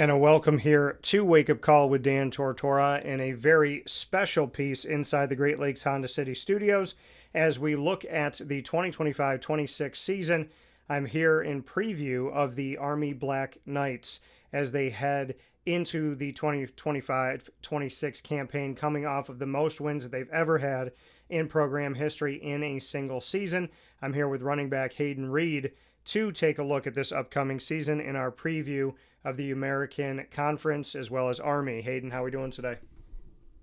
And a welcome here to Wake Up Call with Dan Tortora and a very special piece inside the Great Lakes Honda City Studios as we look at the 2025-26 season. I'm here in preview of the Army Black Knights as they head into the 2025-26 campaign, coming off of the most wins that they've ever had in program history in a single season. I'm here with running back Hayden Reed to take a look at this upcoming season in our preview of the American Conference as well as Army. Hayden, how are we doing today?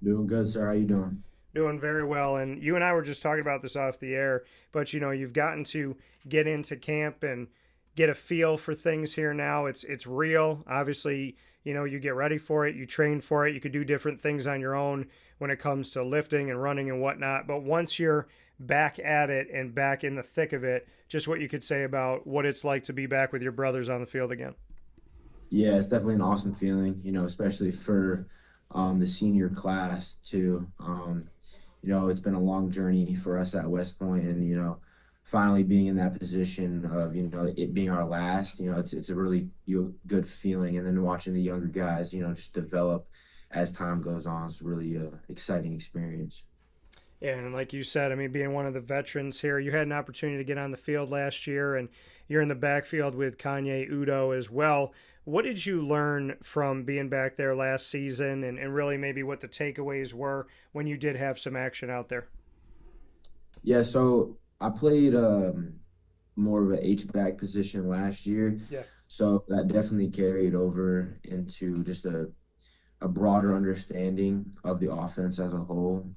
Doing good, sir. How you doing? Doing very well. And you and I were just talking about this off the air, but you've gotten to get into camp and get a feel for things here now. It's real. Obviously, you get ready for it, you train for it, you could do different things on your own when it comes to lifting and running and whatnot. But once you're back at it and back in the thick of it, just what you could say about what it's like to be back with your brothers on the field again. Yeah, it's definitely an awesome feeling, especially for the senior class too. It's been a long journey for us at West Point, and finally being in that position of it being our last, it's a really good feeling. And then watching the younger guys, just develop as time goes on, it's really a exciting experience. Yeah, and like you said, I mean, being one of the veterans here, you had an opportunity to get on the field last year, and you're in the backfield with Kanye Udo as well. What did you learn from being back there last season, and really maybe what the takeaways were when you did have some action out there? Yeah, so I played more of an H-back position last year, Yeah. so that definitely carried over into just a broader understanding of the offense as a whole.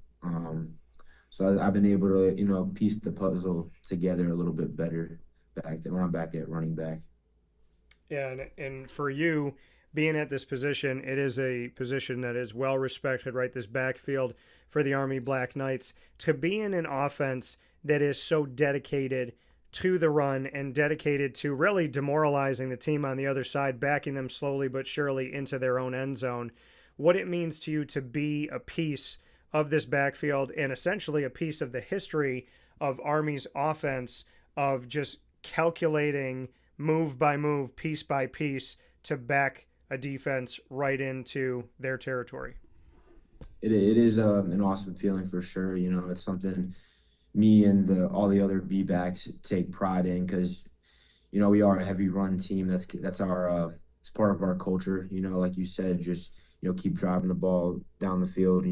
So I've been able to, piece the puzzle together a little bit better back then when I'm back at running back. Yeah, and for you being at this position, it is a position that is well respected, right? This backfield for the Army Black Knights. To be in an offense that is so dedicated to the run and dedicated to really demoralizing the team on the other side, backing them slowly but surely into their own end zone, what it means to you to be a piece of this backfield and essentially a piece of the history of Army's offense of just calculating move by move, piece by piece to back a defense right into their territory. It is an awesome feeling for sure. It's something me and all the other B backs take pride in because we are a heavy run team. That's our it's part of our culture. Like you said, just keep driving the ball down the field.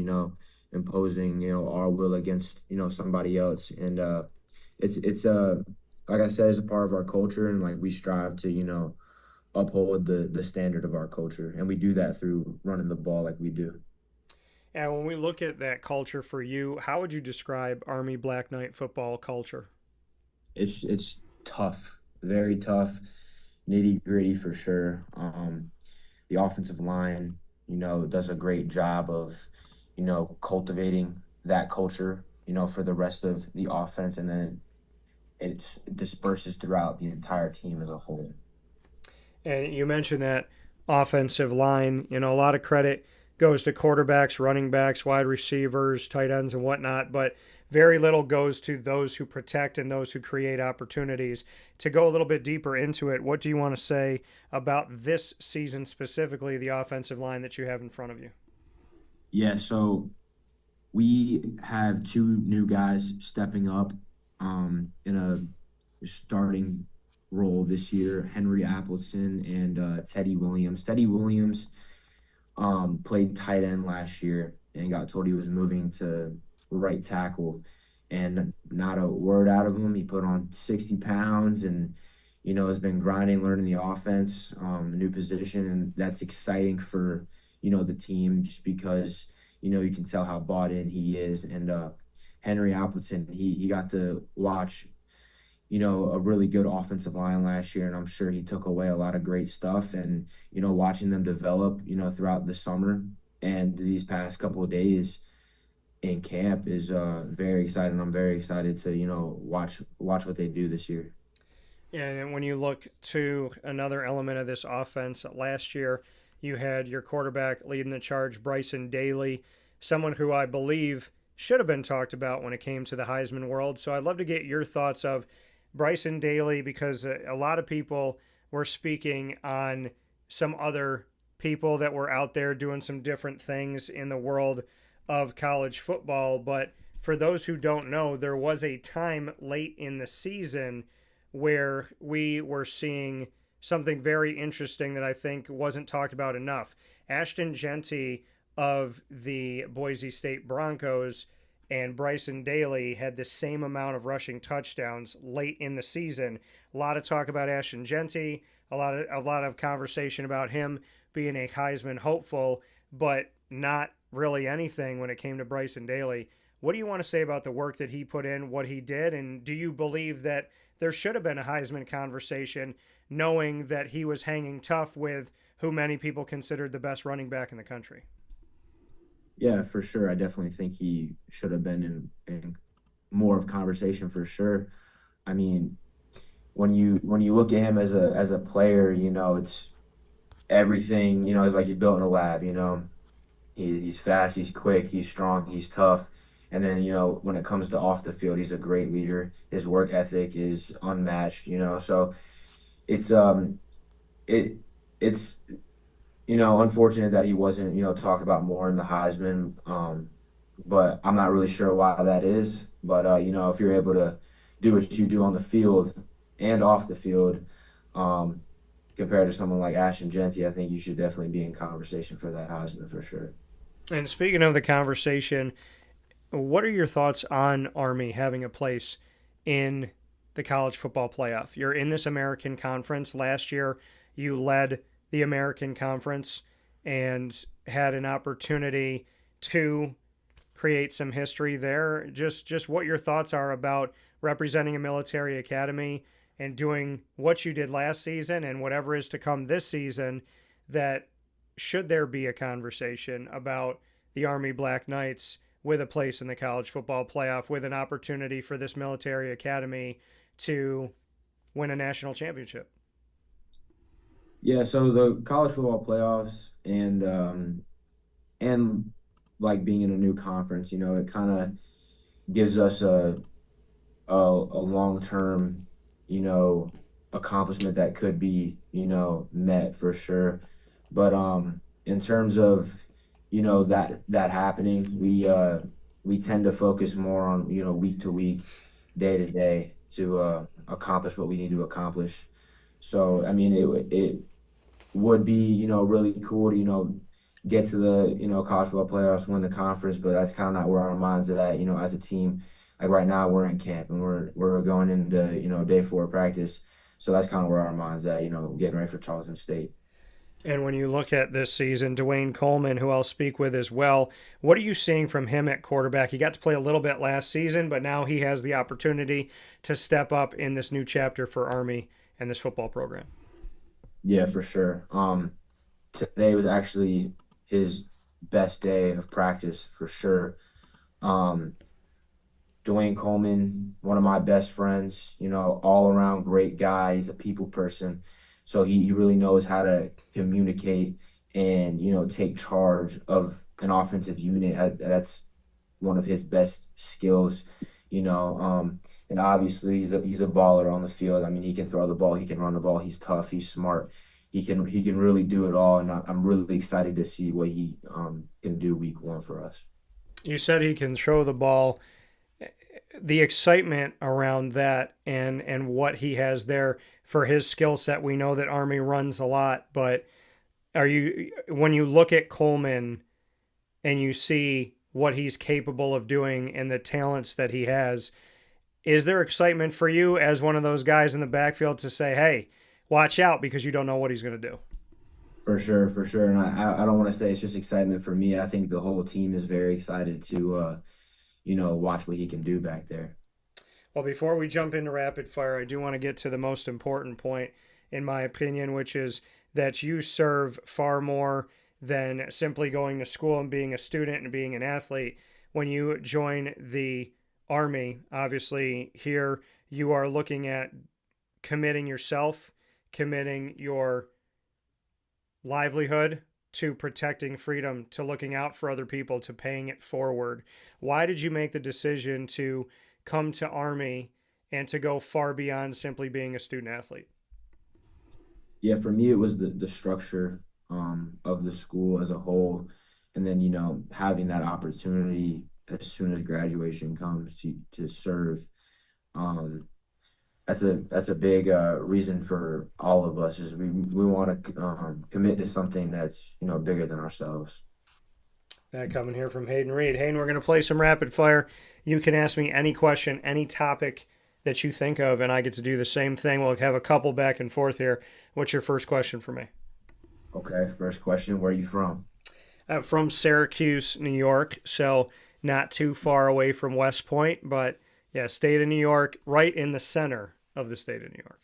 Imposing our will against somebody else, and it's like I said, it's a part of our culture, and like we strive to uphold the standard of our culture, and we do that through running the ball like we do. And when we look at that culture for you, how would you describe Army Black Knight football culture? It's tough, very tough, nitty gritty for sure. The offensive line, does a great job of, cultivating that culture, for the rest of the offense, and then it disperses throughout the entire team as a whole. And you mentioned that offensive line, a lot of credit goes to quarterbacks, running backs, wide receivers, tight ends, and whatnot, but very little goes to those who protect and those who create opportunities. To go a little bit deeper into it, what do you want to say about this season specifically, the offensive line that you have in front of you? Yeah, so we have two new guys stepping up in a starting role this year, Henry Appleton and Teddy Williams. Teddy Williams played tight end last year and got told he was moving to right tackle, and not a word out of him. He put on 60 pounds and has been grinding, learning the offense, new position, and that's exciting for the team just because you can tell how bought in he is. And Henry Appleton, he got to watch a really good offensive line last year, and I'm sure he took away a lot of great stuff. And watching them develop, throughout the summer and these past couple of days in camp is very exciting. I'm very excited to watch what they do this year. And when you look to another element of this offense, last year you had your quarterback leading the charge, Bryson Daly, someone who I believe should have been talked about when it came to the Heisman world. So I'd love to get your thoughts of Bryson Daly because a lot of people were speaking on some other people that were out there doing some different things in the world of college football. But for those who don't know, there was a time late in the season where we were seeing something very interesting that I think wasn't talked about enough. Ashton Jeanty of the Boise State Broncos and Bryson Daly had the same amount of rushing touchdowns late in the season. A lot of talk about Ashton Jeanty, a lot of conversation about him being a Heisman hopeful, but not really anything when it came to Bryson Daly. What do you want to say about the work that he put in, what he did, and do you believe that there should have been a Heisman conversation, knowing that he was hanging tough with who many people considered the best running back in the country? Yeah, for sure. I definitely think he should have been in more of conversation for sure. I mean, when you look at him as a player, it's everything. It's like he's built in a lab. He's fast, he's quick, he's strong, he's tough. And then, when it comes to off the field, he's a great leader. His work ethic is unmatched. So it's it it's unfortunate that he wasn't, talked about more in the Heisman. But I'm not really sure why that is. But if you're able to do what you do on the field and off the field, um, compared to someone like Ashton Jeanty, I think you should definitely be in conversation for that Heisman for sure. And speaking of the conversation, what are your thoughts on Army having a place in the college football playoff? You're in this American Conference. Last year, you led the American Conference and had an opportunity to create some history there. Just what your thoughts are about representing a military academy and doing what you did last season and whatever is to come this season, that should there be a conversation about the Army Black Knights with a place in the college football playoff, with an opportunity for this military academy to win a national championship? Yeah, so the college football playoffs and like being in a new conference, it kind of gives us a long term, you know, accomplishment that could be, met for sure. But in terms of, that happening, we tend to focus more on, week to week, day to day to accomplish what we need to accomplish. So I mean, it would be, really cool to, get to the, college football playoffs, win the conference, but that's kind of not where our minds are at, as a team. Like right now we're in camp and we're going into, day 4 of practice. So that's kind of where our minds at, getting ready for Charleston State. And when you look at this season, Dwayne Coleman, who I'll speak with as well, what are you seeing from him at quarterback? He got to play a little bit last season, but now he has the opportunity to step up in this new chapter for Army and this football program. Yeah, for sure. Today was actually his best day of practice for sure. Um, Dwayne Coleman, one of my best friends, all around great guy. He's a people person. So he really knows how to communicate and, take charge of an offensive unit. That's one of his best skills, and obviously he's a baller on the field. I mean, he can throw the ball, he can run the ball, he's tough, he's smart. He can really do it all, and I'm really excited to see what he can do week 1 for us. You said he can throw the ball. The excitement around that and what he has there for his skill set. We know that Army runs a lot, but are you when you look at Coleman and you see what he's capable of doing and the talents that he has, is there excitement for you as one of those guys in the backfield to say, "Hey, watch out because you don't know what he's going to do"? For sure, for sure. And I don't want to say it's just excitement for me. I think the whole team is very excited to watch what he can do back there. Well, before we jump into rapid fire, I do want to get to the most important point, in my opinion, which is that you serve far more than simply going to school and being a student and being an athlete. When you join the Army, obviously, here you are looking at committing yourself, committing your livelihood to protecting freedom, to looking out for other people, to paying it forward. Why did you make the decision to come to Army and to go far beyond simply being a student athlete? Yeah, for me it was the structure. of the school as a whole, and then having that opportunity as soon as graduation comes to serve. Um, that's a big reason for all of us is we want to commit to something that's bigger than ourselves. That coming here from Hayden Reed. Hayden, we're going to play some rapid fire. You can ask me any question, any topic that you think of, and I get to do the same thing. We'll have a couple back and forth here. What's your first question for me? Okay, first question, where are you from? I'm from Syracuse, New York, so not too far away from West Point, but yeah, state of New York, right in the center of the state of New York.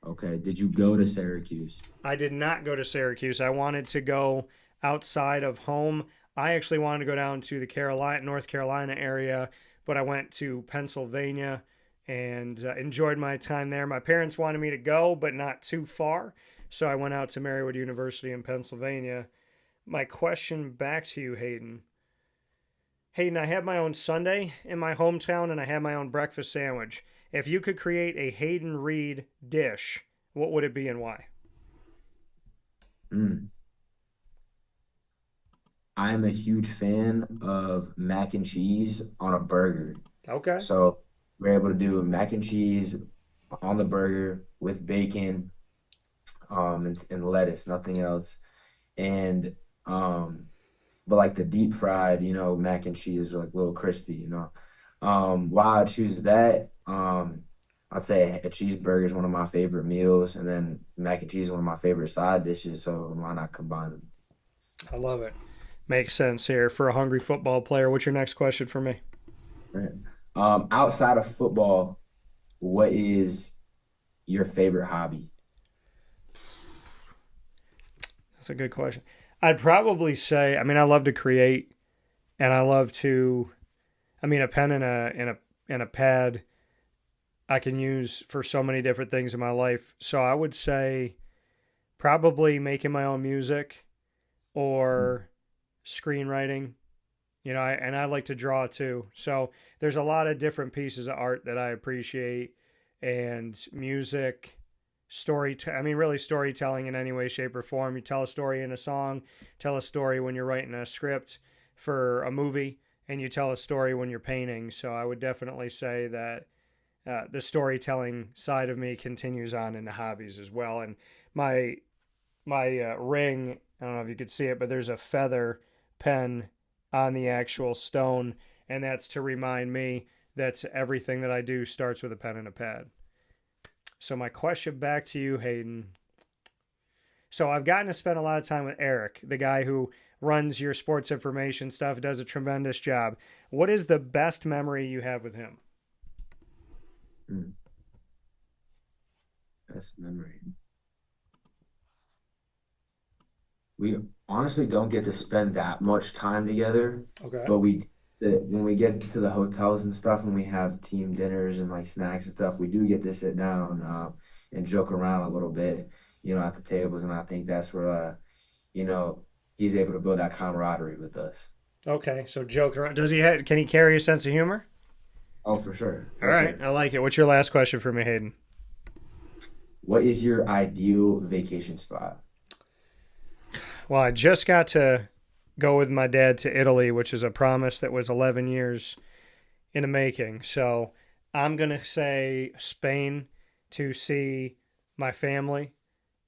Okay, did you go to Syracuse? I did not go to Syracuse. I wanted to go outside of home. I actually wanted to go down to the North Carolina area, but I went to Pennsylvania and enjoyed my time there. My parents wanted me to go, but not too far, so I went out to Marywood University in Pennsylvania. My question back to you, Hayden. Hayden, I have my own sundae in my hometown and I have my own breakfast sandwich. If you could create a Hayden Reed dish, what would it be and why? Mm. I'm a huge fan of mac and cheese on a burger. Okay. So we're able to do mac and cheese on the burger with bacon, and lettuce, nothing else. And but like the deep fried, mac and cheese are like a little crispy. Why I choose that, I'd say a cheeseburger is one of my favorite meals, and then mac and cheese is one of my favorite side dishes. So why not combine them? I love it. Makes sense here for a hungry football player. What's your next question for me? Right. Outside of football, what is your favorite hobby? That's a good question. I'd probably say, I mean, I love to create and I love to, I mean, a pen and a pad I can use for so many different things in my life. So I would say probably making my own music or screenwriting. And I like to draw too. So there's a lot of different pieces of art that I appreciate, and music, I mean, really storytelling in any way, shape, or form. You tell a story in a song, tell a story when you're writing a script for a movie, and you tell a story when you're painting. So I would definitely say that the storytelling side of me continues on in the hobbies as well. And my my ring, I don't know if you could see it, but there's a feather pen on the actual stone, and that's to remind me that everything that I do starts with a pen and a pad. So my question back to you, Hayden. So I've gotten to spend a lot of time with Eric, the guy who runs your sports information stuff, does a tremendous job. What is the best memory you have with him? Mm, Best memory. We honestly don't get to spend that much time together, Okay. but when we get to the hotels and stuff, when we have team dinners and like snacks and stuff, we do get to sit down and joke around a little bit, at the tables, and I think that's where you know, he's able to build that camaraderie with us. Okay. So joke around. Can he carry a sense of humor? Oh, for sure, All for right. sure. I like it. What's your last question for me, Hayden? What is your ideal vacation spot? Well, I just got to go with my dad to Italy, which is a promise that was 11 years in the making. So I'm going to say Spain to see my family,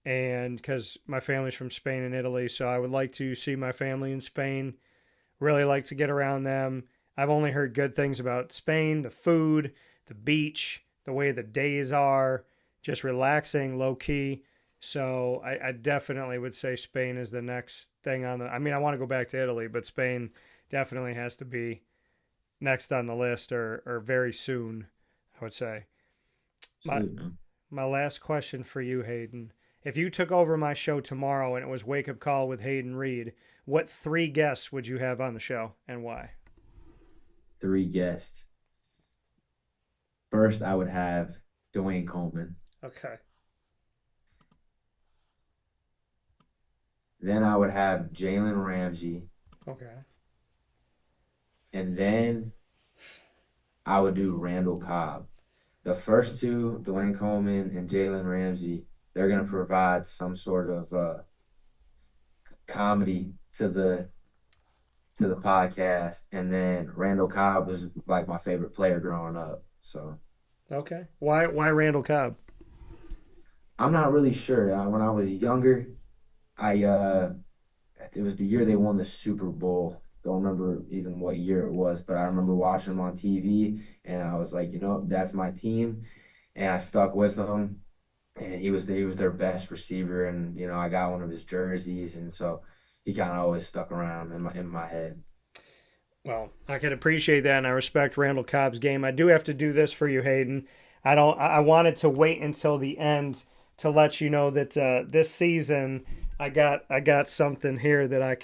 and because my family's from Spain and Italy. So I would like to see my family in Spain, really like to get around them. I've only heard good things about Spain, the food, the beach, the way the days are, just relaxing, low key. So I definitely would say Spain is the next thing on the. I mean, I want to go back to Italy, but Spain definitely has to be next on the list, or very soon, I would say. My Sweet, man. my last question for you, Hayden. If you took over my show tomorrow and it was Wake Up Call with Hayden Reed, what three guests would you have on the show and why? Three guests. First, I would have Dwayne Coleman. Okay. Then I would have Jalen Ramsey. Okay. And then I would do Randall Cobb. The first two, Dwayne Coleman and Jalen Ramsey, they're going to provide some sort of comedy to the podcast, and then Randall Cobb was like my favorite player growing up. So Okay. Why Randall Cobb? I'm not really sure. When I was younger, I it was the year they won the Super Bowl. Don't remember even what year it was, but I remember watching them on TV, and I was like, that's my team, and I stuck with them. And he was their best receiver, and I got one of his jerseys, and so he kind of always stuck around in my head. Well, I can appreciate that, and I respect Randall Cobb's game. I do have to do this for you, Hayden. I don't. I wanted to wait until the end to let you know that this season I got something here that I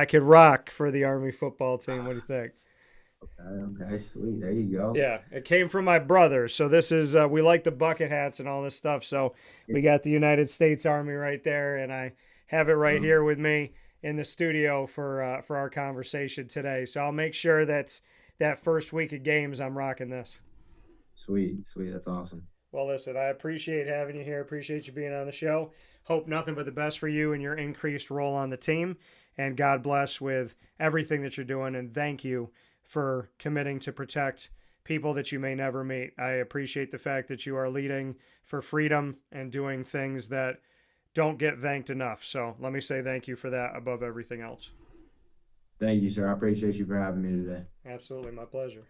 can rock for the Army football team. What do you think? Okay, okay, sweet. There you go. Yeah, it came from my brother. So this is we like the bucket hats and all this stuff. So we got the United States Army right there, and I have it right Um, here with me in the studio for our conversation today. So I'll make sure that's that first week of games I'm rocking this. Sweet, sweet. That's awesome. Well, listen, I appreciate having you here. Appreciate you being on the show. Hope nothing but the best for you and your increased role on the team. And God bless with everything that you're doing. And thank you for committing to protect people that you may never meet. I appreciate the fact that you are leading for freedom and doing things that don't get thanked enough. So let me say thank you for that above everything else. Thank you, sir. I appreciate you for having me today. Absolutely. My pleasure.